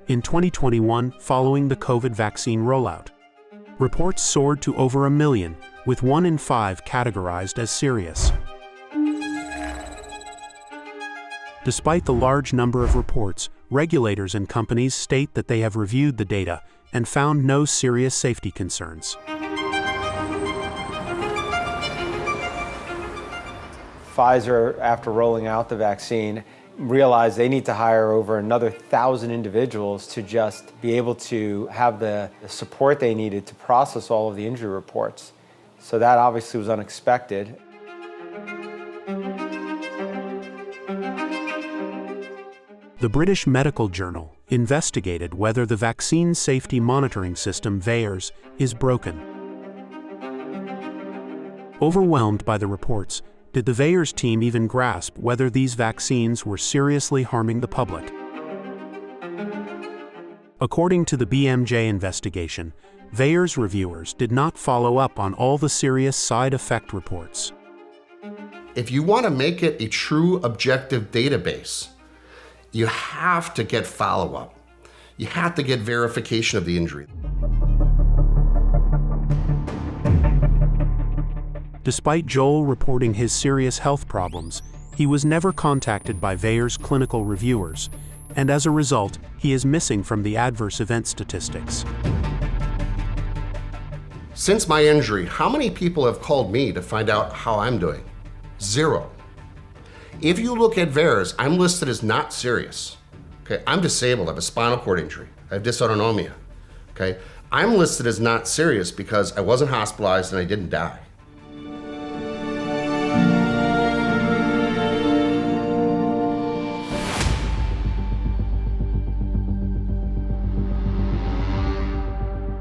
In 2021, following the COVID vaccine rollout, reports soared to over 1 million, with 1 in 5 categorized as serious. Despite the large number of reports, regulators and companies state that they have reviewed the data and found no serious safety concerns. Pfizer, after rolling out the vaccine, realized they need to hire over another 1,000 individuals to just be able to have the support they needed to process all of the injury reports. So that obviously was unexpected. The British Medical Journal investigated whether the vaccine safety monitoring system VAERS is broken. Overwhelmed by the reports, did the VAERS team even grasp whether these vaccines were seriously harming the public? According to the BMJ investigation, VAERS reviewers did not follow up on all the serious side effect reports. If you want to make it a true objective database, you have to get follow-up. You have to get verification of the injury. Despite Joel reporting his serious health problems, he was never contacted by VAERS clinical reviewers, and as a result, he is missing from the adverse event statistics. Since my injury, how many people have called me to find out how I'm doing? 0. If you look at VAERS, I'm listed as not serious. Okay, I'm disabled, I have a spinal cord injury, I have dysautonomia. Okay, I'm listed as not serious because I wasn't hospitalized and I didn't die.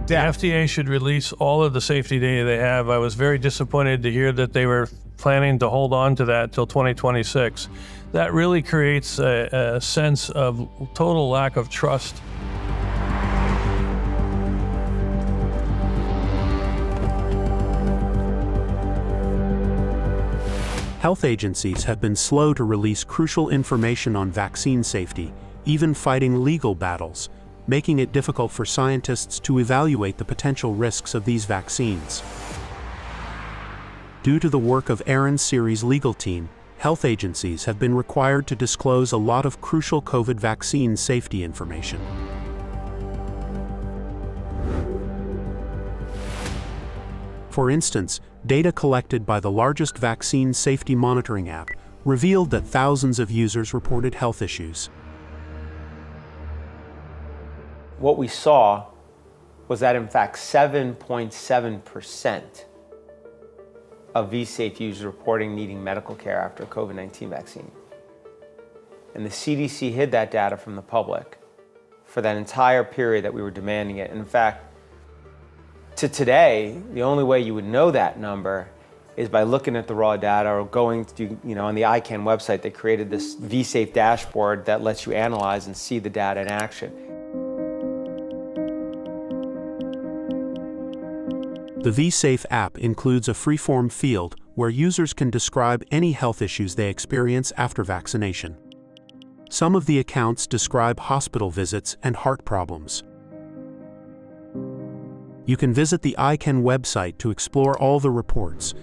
The FDA should release all of the safety data they have. I was very disappointed to hear that they were planning to hold on to that till 2026. That really creates a sense of total lack of trust. Health agencies have been slow to release crucial information on vaccine safety, even fighting legal battles, making it difficult for scientists to evaluate the potential risks of these vaccines. Due to the work of Aaron Siri's legal team, health agencies have been required to disclose a lot of crucial COVID vaccine safety information. For instance, data collected by the largest vaccine safety monitoring app revealed that thousands of users reported health issues. What we saw was that in fact 7.7% of vSafe users reporting needing medical care after a COVID-19 vaccine. And the CDC hid that data from the public for that entire period that we were demanding it. And in fact, to today, the only way you would know that number is by looking at the raw data or going to, on the ICANN website, they created this vSafe dashboard that lets you analyze and see the data in action. The vSafe app includes a freeform field where users can describe any health issues they experience after vaccination. Some of the accounts describe hospital visits and heart problems. You can visit the ICANN website to explore all the reports,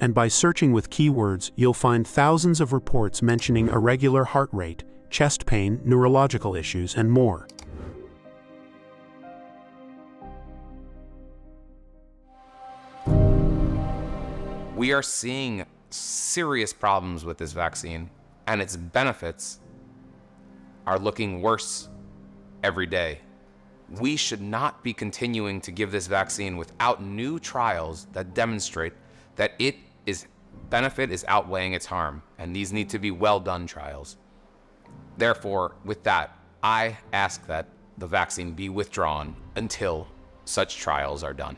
and by searching with keywords, you'll find thousands of reports mentioning irregular heart rate, chest pain, neurological issues, and more. We are seeing serious problems with this vaccine, and its benefits are looking worse every day. We should not be continuing to give this vaccine without new trials that demonstrate that its benefit is outweighing its harm, and these need to be well-done trials. Therefore, with that, I ask that the vaccine be withdrawn until such trials are done.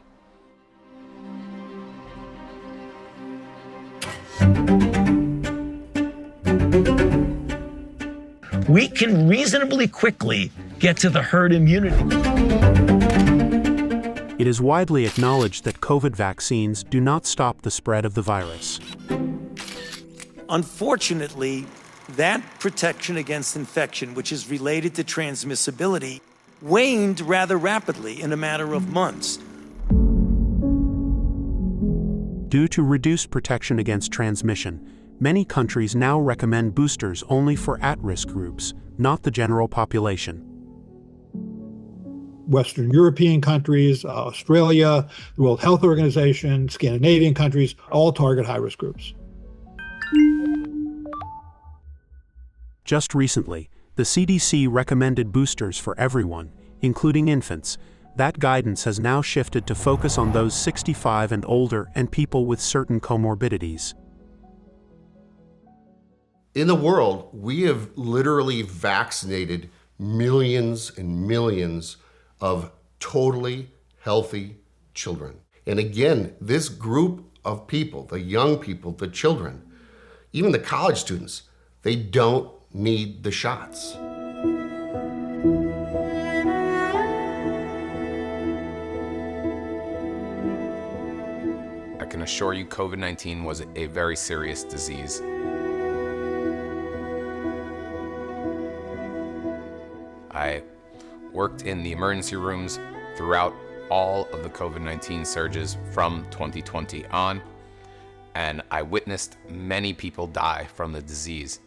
We can reasonably quickly get to the herd immunity. It is widely acknowledged that COVID vaccines do not stop the spread of the virus. Unfortunately, that protection against infection, which is related to transmissibility, waned rather rapidly in a matter of months. Due to reduced protection against transmission, many countries now recommend boosters only for at-risk groups, not the general population. Western European countries, Australia, the World Health Organization, Scandinavian countries, all target high-risk groups. Just recently, the CDC recommended boosters for everyone, including infants. That guidance has now shifted to focus on those 65 and older and people with certain comorbidities. In the world, we have literally vaccinated millions and millions of totally healthy children. And again, this group of people, the young people, the children, even the college students, they don't need the shots. I can assure you COVID-19 was a very serious disease. I worked in the emergency rooms throughout all of the COVID-19 surges from 2020 on, and I witnessed many people die from the disease.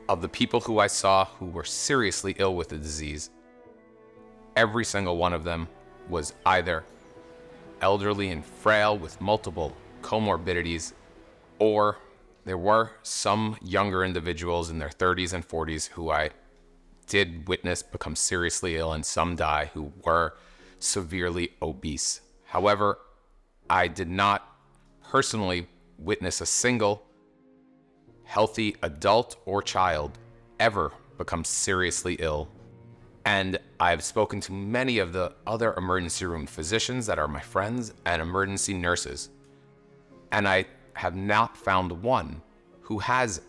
Of the people who I saw who were seriously ill with the disease, every single one of them was either elderly and frail with multiple comorbidities, or there were some younger individuals in their 30s and 40s who I did witness become seriously ill and some die who were severely obese. However, I did not personally witness a single healthy adult or child ever become seriously ill. And I've spoken to many of the other emergency room physicians that are my friends and emergency nurses. And I have not found one who has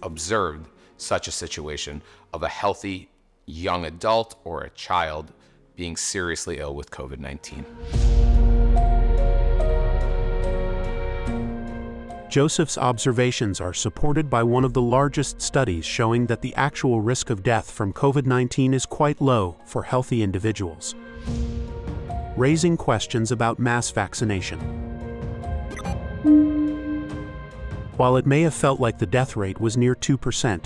observed such a situation of a healthy young adult or a child being seriously ill with COVID-19. Joseph's observations are supported by one of the largest studies showing that the actual risk of death from COVID-19 is quite low for healthy individuals, raising questions about mass vaccination. While it may have felt like the death rate was near 2%,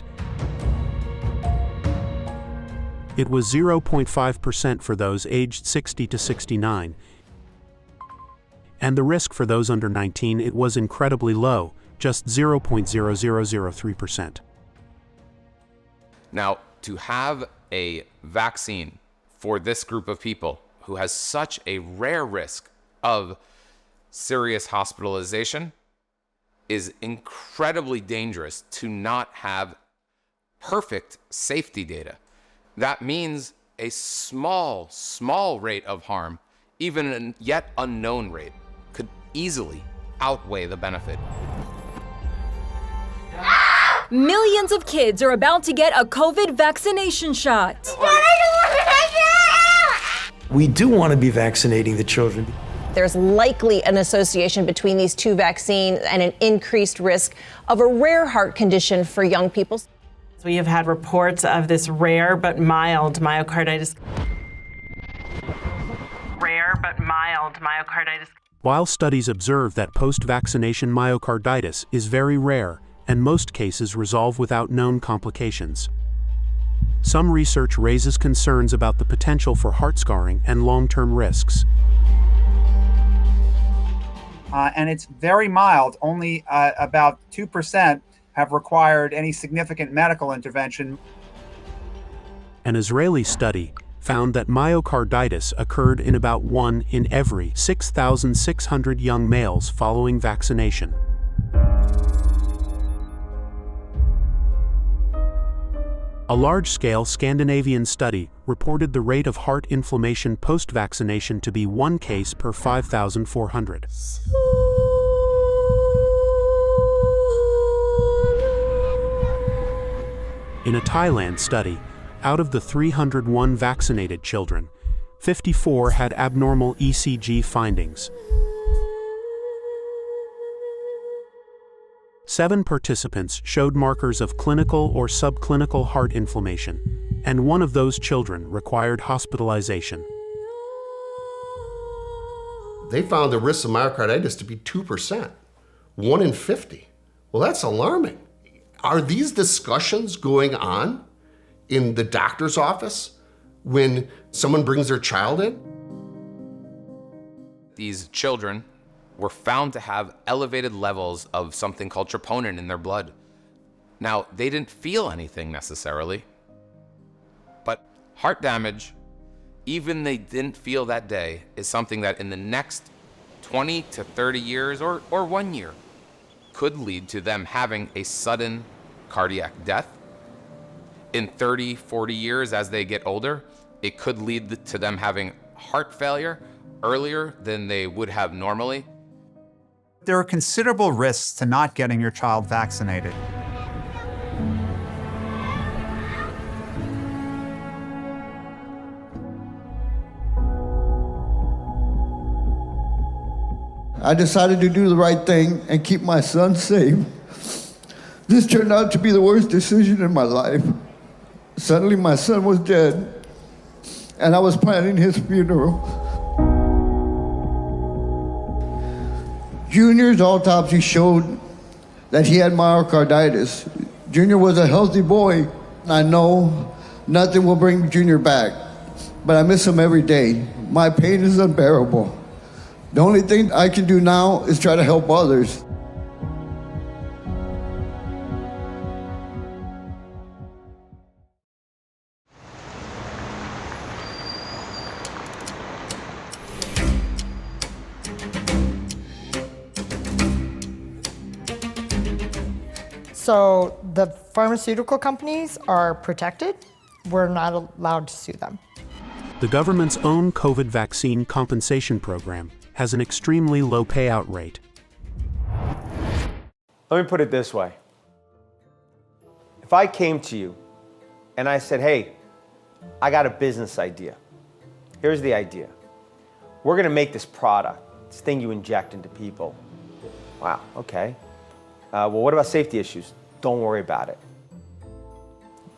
it was 0.5% for those aged 60 to 69, and the risk for those under 19, it was incredibly low, just 0.0003%. Now, to have a vaccine for this group of people who has such a rare risk of serious hospitalization is incredibly dangerous to not have perfect safety data. That means a small rate of harm, even a yet unknown rate, could easily outweigh the benefit. Millions of kids are about to get a COVID vaccination shot. We do want to be vaccinating the children. There's likely an association between these two vaccines and an increased risk of a rare heart condition for young people. We have had reports of this rare but mild myocarditis. While studies observe that post-vaccination myocarditis is very rare and most cases resolve without known complications, some research raises concerns about the potential for heart scarring and long-term risks. And it's very mild. Only about 2% have required any significant medical intervention. An Israeli study found that myocarditis occurred in about 1 in every 6,600 young males following vaccination. A large-scale Scandinavian study reported the rate of heart inflammation post-vaccination to be 1 case per 5,400. In a Thailand study, out of the 301 vaccinated children, 54 had abnormal ECG findings. 7 participants showed markers of clinical or subclinical heart inflammation, and one of those children required hospitalization. They found the risk of myocarditis to be 2%, 1 in 50. Well, that's alarming. Are these discussions going on in the doctor's office when someone brings their child in? These children were found to have elevated levels of something called troponin in their blood. Now, they didn't feel anything necessarily, but heart damage, even they didn't feel that day, is something that in the next 20 to 30 years or 1 year could lead to them having a sudden cardiac death. In 30, 40 years as they get older, it could lead to them having heart failure earlier than they would have normally. There are considerable risks to not getting your child vaccinated. I decided to do the right thing and keep my son safe. This turned out to be the worst decision in my life. Suddenly my son was dead, and I was planning his funeral. Junior's autopsy showed that he had myocarditis. Junior was a healthy boy. I know nothing will bring Junior back, but I miss him every day. My pain is unbearable. The only thing I can do now is try to help others. So the pharmaceutical companies are protected. We're not allowed to sue them. The government's own COVID vaccine compensation program has an extremely low payout rate. Let me put it this way. If I came to you and I said, hey, I got a business idea. Here's the idea. We're gonna make this product, this thing you inject into people. Wow, okay. Well, what about safety issues? Don't worry about it.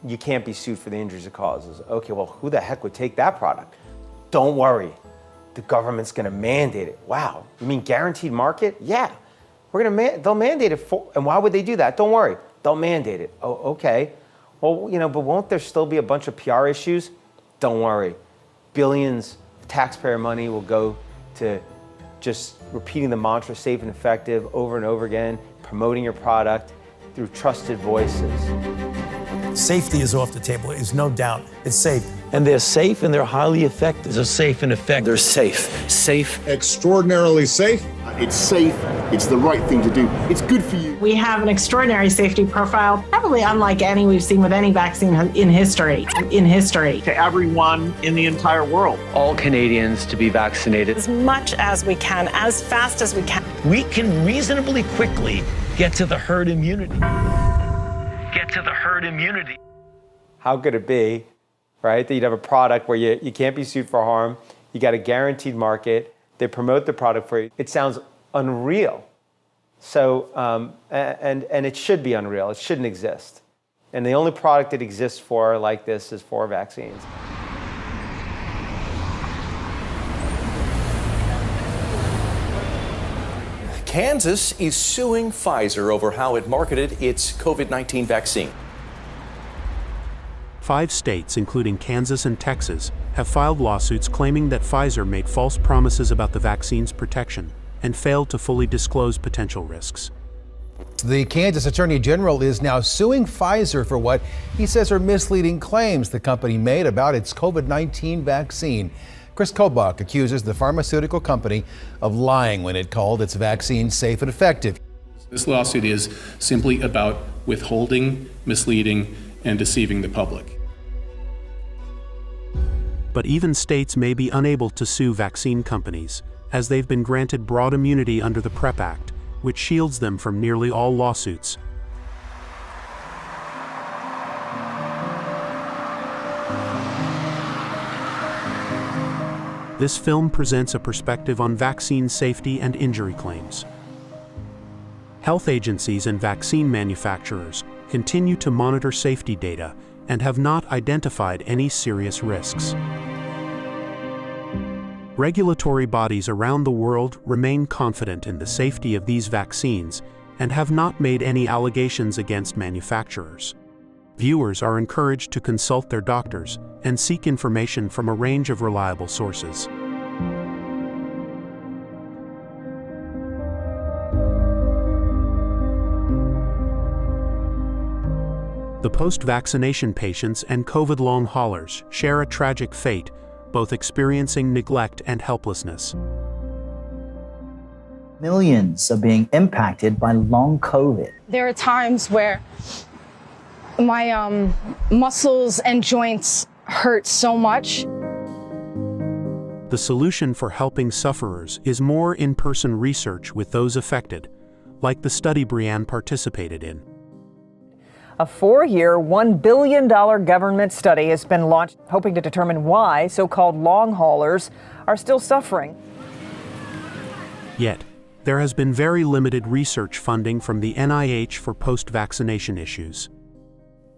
You can't be sued for the injuries it causes. Okay, well, who the heck would take that product? Don't worry. The government's gonna mandate it. Wow, you mean guaranteed market? Yeah, they'll mandate it and why would they do that? Don't worry, they'll mandate it. Oh, okay. Well, but won't there still be a bunch of PR issues? Don't worry. Billions of taxpayer money will go to just repeating the mantra safe and effective over and over again, promoting your product through trusted voices. Safety is off the table, there's no doubt. It's safe. And they're safe and they're highly effective. They're safe and effective. They're safe. Safe. Extraordinarily safe. It's safe. It's the right thing to do. It's good for you. We have an extraordinary safety profile, probably unlike any we've seen with any vaccine in history. To everyone in the entire world. All Canadians to be vaccinated. As much as we can, as fast as we can. We can reasonably quickly get to the herd immunity. How could it be, right, that you'd have a product where you can't be sued for harm, you got a guaranteed market, they promote the product for you. It sounds unreal. So, and it should be unreal. It shouldn't exist. And the only product it exists for like this is for vaccines. Kansas is suing Pfizer over how it marketed its COVID-19 vaccine. 5 states, including Kansas and Texas, have filed lawsuits claiming that Pfizer made false promises about the vaccine's protection and failed to fully disclose potential risks. The Kansas Attorney General is now suing Pfizer for what he says are misleading claims the company made about its COVID-19 vaccine. Chris Kobach accuses the pharmaceutical company of lying when it called its vaccine safe and effective. This lawsuit is simply about withholding, misleading, and deceiving the public. But even states may be unable to sue vaccine companies, as they've been granted broad immunity under the PrEP Act, which shields them from nearly all lawsuits. This film presents a perspective on vaccine safety and injury claims. Health agencies and vaccine manufacturers continue to monitor safety data and have not identified any serious risks. Regulatory bodies around the world remain confident in the safety of these vaccines and have not made any allegations against manufacturers. Viewers are encouraged to consult their doctors and seek information from a range of reliable sources. The post-vaccination patients and COVID long haulers share a tragic fate, both experiencing neglect and helplessness. Millions are being impacted by long COVID. There are times where my muscles and joints hurt so much. The solution for helping sufferers is more in-person research with those affected, like the study Brianne participated in. A 4-year, $1 billion government study has been launched, hoping to determine why so-called long haulers are still suffering. Yet, there has been very limited research funding from the NIH for post-vaccination issues.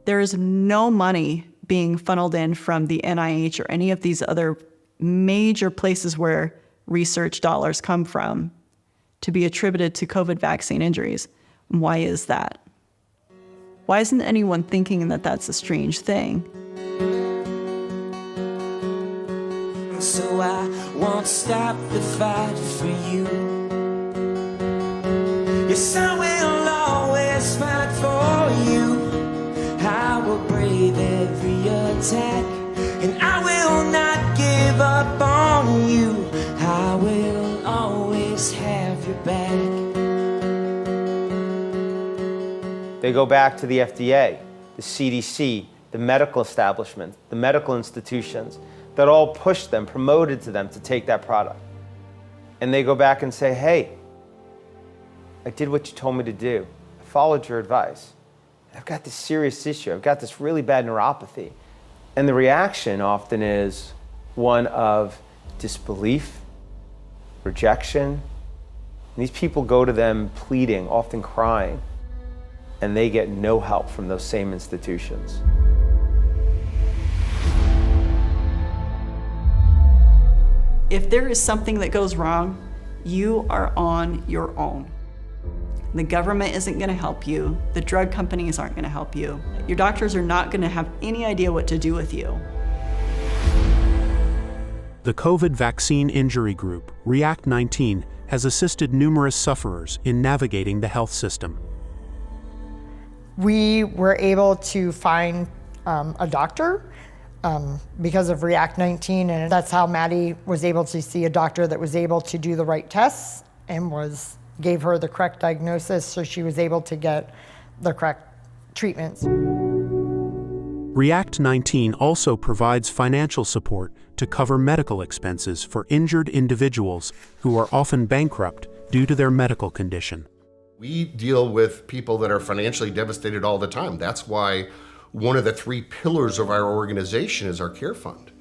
There is no money being funneled in from the NIH or any of these other major places where research dollars come from to be attributed to COVID vaccine injuries. Why is that? Why isn't anyone thinking that that's a strange thing? So I won't stop the fight for you. Yes, I will always fight for you. I will brave every attack, and I will not give up on you. I will always have your back. They go back to the FDA, the CDC, the medical establishment, the medical institutions that all pushed them, promoted to them to take that product. And they go back and say, hey, I did what you told me to do. I followed your advice. I've got this serious issue. I've got this really bad neuropathy. And the reaction often is one of disbelief, rejection. And these people go to them pleading, often crying, and they get no help from those same institutions. If there is something that goes wrong, you are on your own. The government isn't going to help you. The drug companies aren't going to help you. Your doctors are not going to have any idea what to do with you. The COVID vaccine injury group, React 19, has assisted numerous sufferers in navigating the health system. We were able to find a doctor because of React 19, and that's how Maddie was able to see a doctor that was able to do the right tests and gave her the correct diagnosis, so she was able to get the correct treatments. React 19 also provides financial support to cover medical expenses for injured individuals who are often bankrupt due to their medical condition. We deal with people that are financially devastated all the time. That's why one of the 3 pillars of our organization is our Care Fund,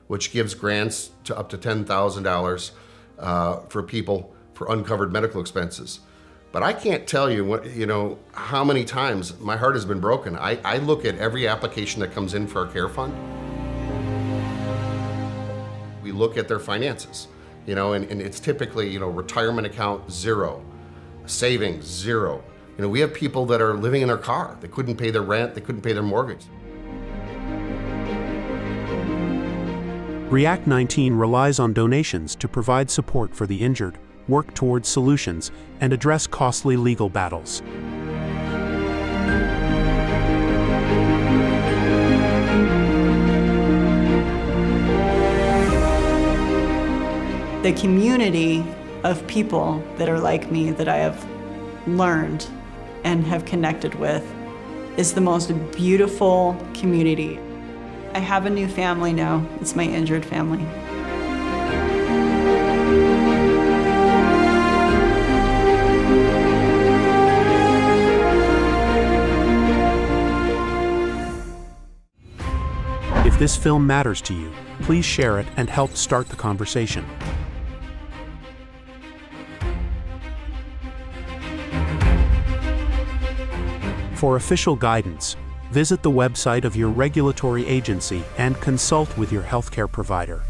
which gives grants to up to $10,000 for people for uncovered medical expenses. But I can't tell you how many times my heart has been broken. I look at every application that comes in for our Care Fund. We look at their finances, and it's typically, retirement account 0. Savings, 0. We have people that are living in their car. They couldn't pay their rent, they couldn't pay their mortgage. React 19 relies on donations to provide support for the injured, work towards solutions, and address costly legal battles. The community of people that are like me that I have learned and have connected with is the most beautiful community. I have a new family now. It's my injured family. If this film matters to you, Please share it and help start the conversation. For official guidance, visit the website of your regulatory agency and consult with your healthcare provider.